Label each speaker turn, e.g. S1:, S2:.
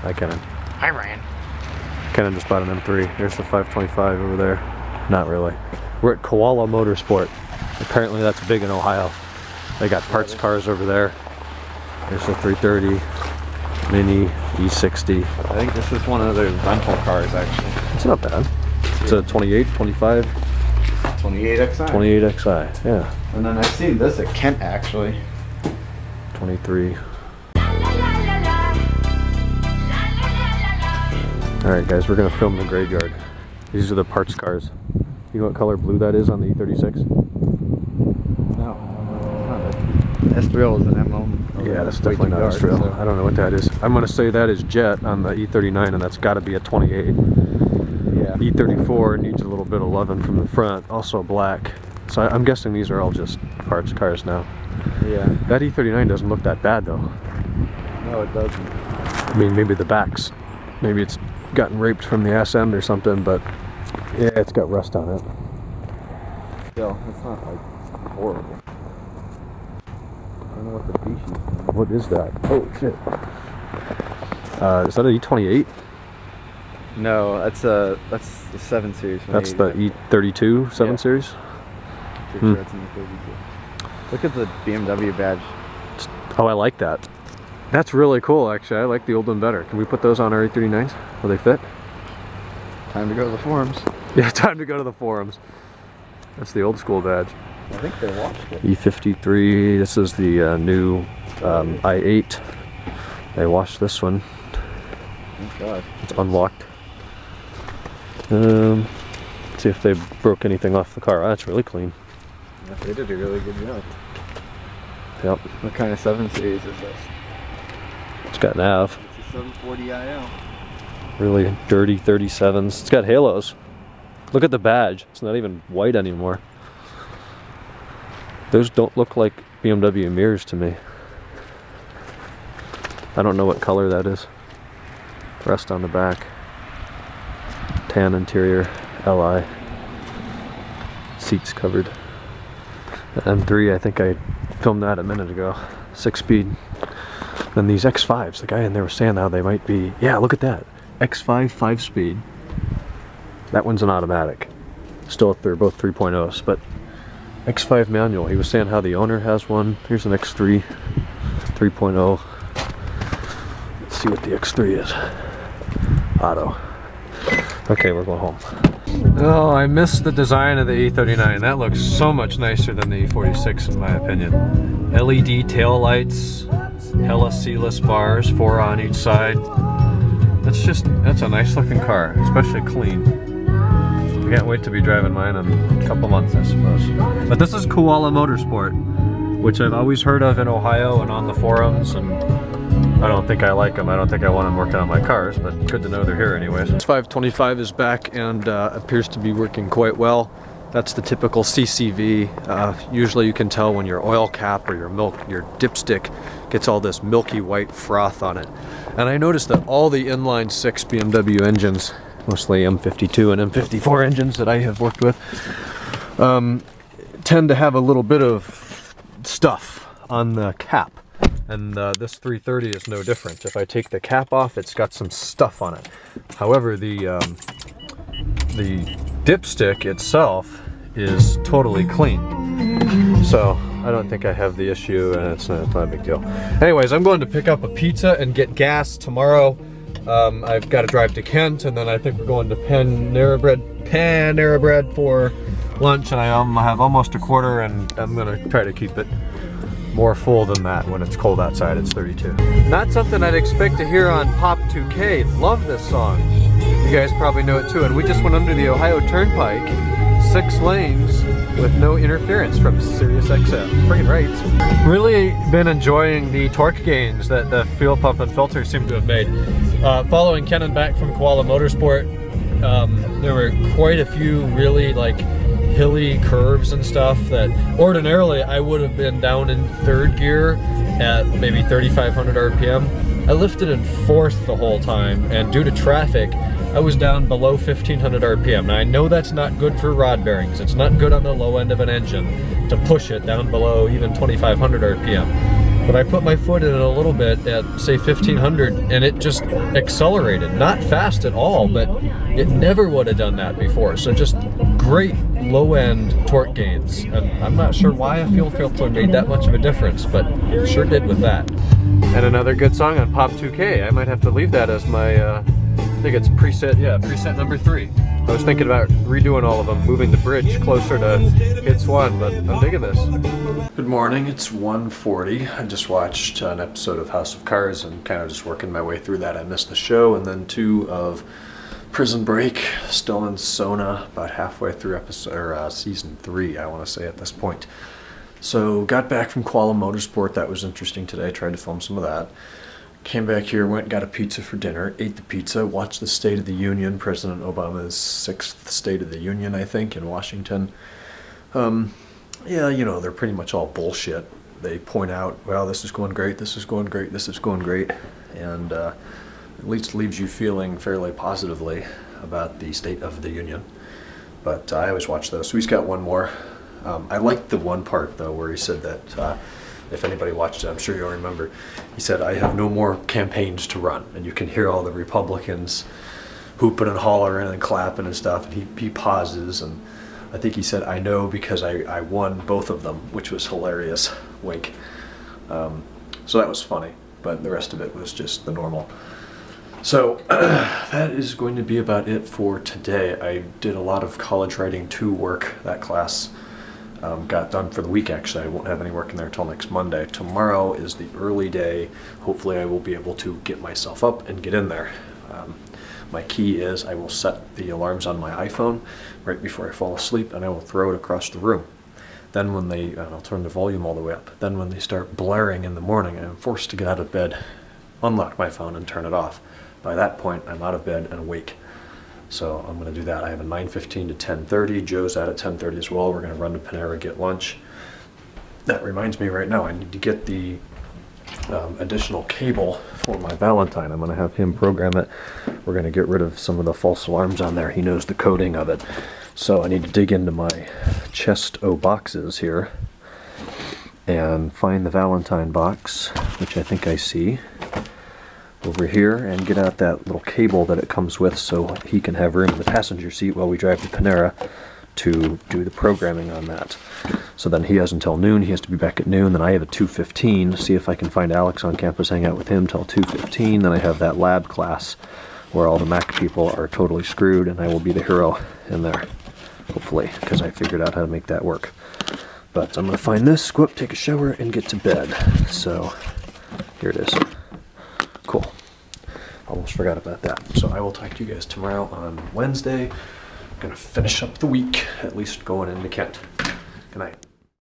S1: Hi, Kenan.
S2: Hi, Ryan.
S1: Kenan just bought an M3. There's the 525 over there. Not really. We're at Koala Motorsport. Apparently that's big in Ohio. They got parts cars over there. There's the 330, Mini, E60.
S2: I think this is one of their rental cars, actually.
S1: It's not bad. It's a 28, 25.
S2: 28XI.
S1: 28XI, yeah.
S2: And then I've seen this at Kent, actually.
S1: 23. Alright guys, we're gonna film the graveyard. These are the parts cars. You know what color blue that is on the E36?
S2: No. S3 is an M.
S1: Yeah, that's definitely not S3. So. I don't know what that is. I'm gonna say that is Jet on the E39, and that's gotta be a 28.
S2: Yeah.
S1: E34 needs a little bit of loving from the front, also black. So I'm guessing these are all just parts cars now.
S2: Yeah.
S1: That E39 doesn't look that bad though.
S2: No, it doesn't.
S1: I mean, maybe the backs. Maybe it's gotten raped from the ass end or something, but yeah, it's got rust on it.
S2: Still, it's not like horrible. I don't know what the species is.
S1: What is that? Oh shit. Is that an E28?
S2: No, that's the 7 Series.
S1: That's the E32 7 Series?
S2: Pretty sure it's in the 32. Look at the BMW badge.
S1: Oh, I like that. That's really cool, actually. I like the old one better. Can we put those on our E39s? Will they fit?
S2: Time to go to the forums.
S1: Yeah, time to go to the forums. That's the old school badge.
S2: I think they washed it.
S1: E53, this is the new i8. They washed this one.
S2: Thank God.
S1: It's unlocked. Let's see if they broke anything off the car. Oh, that's really clean.
S2: Yeah, they did a really good job.
S1: Yep.
S2: What kind of 7 Series is this?
S1: It's got nav.
S2: It's a 740 IL.
S1: Really dirty 37s. It's got halos. Look at the badge. It's not even white anymore. Those don't look like BMW mirrors to me. I don't know what color that is. Rust on the back. Tan interior. LI. Seats covered. The M3, I think I filmed that a minute ago. 6-speed. Then these X5s, the guy in there was saying how they might be, yeah, look at that. X5 5-speed. That one's an automatic. Still, they're both 3.0s, but X5 manual. He was saying how the owner has one. Here's an X3 3.0. Let's see what the X3 is. Auto. Okay, we're going home. Oh, I missed the design of the E39. That looks so much nicer than the E46 in my opinion. LED tail lights, hella sealess bars, 4 on each side. That's a nice looking car, especially clean. Can't wait to be driving mine in a couple months, I suppose. But this is Koala Motorsport, which I've always heard of in Ohio and on the forums, and I don't think I like them. I don't think I want them working on my cars, but good to know they're here anyways. This 525 is back and appears to be working quite well. That's the typical CCV. Usually you can tell when your oil cap or your dipstick gets all this milky white froth on it. And I noticed that all the inline 6 BMW engines, mostly M52 and M54 engines that I have worked with, tend to have a little bit of stuff on the cap. And this 330 is no different. If I take the cap off, it's got some stuff on it. However, the dipstick itself is totally clean. So I don't think I have the issue, and it's not a big deal. Anyways, I'm going to pick up a pizza and get gas tomorrow. I've got to drive to Kent, and then I think we're going to Panera Bread for lunch, and I have almost a quarter, and I'm gonna try to keep it more full than that when it's cold outside. It's 32. Not something I'd expect to hear on Pop 2K. Love this song. You guys probably know it too. And we just went under the Ohio Turnpike, 6 lanes with no interference from Sirius XM. Freaking right. Really been enjoying the torque gains that the fuel pump and filter seem to have made. Following Kenan back from Koala Motorsport, there were quite a few really like hilly curves and stuff that ordinarily I would have been down in 3rd gear at maybe 3,500 RPM. I lifted in 4th the whole time, and due to traffic, I was down below 1,500 RPM. Now I know that's not good for rod bearings. It's not good on the low end of an engine to push it down below even 2,500 RPM. But I put my foot in it a little bit at, say, 1500, and it just accelerated. Not fast at all, but it never would have done that before. So just great low-end torque gains. And I'm not sure why a fuel filter made that much of a difference, but it sure did with that. And another good song on Pop 2K. I might have to leave that as my, I think it's preset, yeah, preset number 3. I was thinking about redoing all of them, moving the bridge closer to hits 1, but I'm digging this. Good morning, it's 1:40. I just watched an episode of House of Cards and kind of just working my way through that. I missed the show, and then 2 of Prison Break, still in Sona, about halfway through season 3, I want to say at this point. So got back from Kuala Motorsport, that was interesting today, tried to film some of that. Came back here, went and got a pizza for dinner, ate the pizza, watched the State of the Union, President Obama's 6th State of the Union, I think, in Washington. Yeah, you know, they're pretty much all bullshit. They point out, well, this is going great, this is going great, this is going great, and at least leaves you feeling fairly positively about the State of the Union. But I always watch those. So he's got one more. I liked the one part, though, where he said that, if anybody watched it, I'm sure you'll remember, he said, I have no more campaigns to run. And you can hear all the Republicans hooping and hollering and clapping and stuff. And he pauses, and I think he said, I know because I won both of them, which was hilarious. Wink. So that was funny, but the rest of it was just the normal. So that is going to be about it for today. I did a lot of College Writing 2 work. That class got done for the week, actually. I won't have any work in there until next Monday. Tomorrow is the early day. Hopefully I will be able to get myself up and get in there. My key is I will set the alarms on my iPhone right before I fall asleep, and I will throw it across the room. Then when they, I'll turn the volume all the way up. Then when they start blaring in the morning, I'm forced to get out of bed, unlock my phone, and turn it off. By that point, I'm out of bed and awake. So I'm going to do that. I have a 9:15 to 10:30. Joe's out at 10:30 as well. We're going to run to Panera, get lunch. That reminds me right now, I need to get the additional cable for my Valentine. I'm going to have him program it. We're going to get rid of some of the false alarms on there. He knows the coding of it. So I need to dig into my chest O boxes here and find the Valentine box, which I think I see over here, and get out that little cable that it comes with so he can have room in the passenger seat while we drive to Panera to do the programming on that. So then he has until noon. He has to be back at noon. Then I have a 2:15. See if I can find Alex on campus, hang out with him till 2:15. Then I have that lab class where all the Mac people are totally screwed, and I will be the hero in there, hopefully, because I figured out how to make that work. But I'm going to find this, go up, take a shower, and get to bed. So here it is. Cool. Almost forgot about that. So I will talk to you guys tomorrow on Wednesday. I'm going to finish up the week, at least going into Kent. Good night.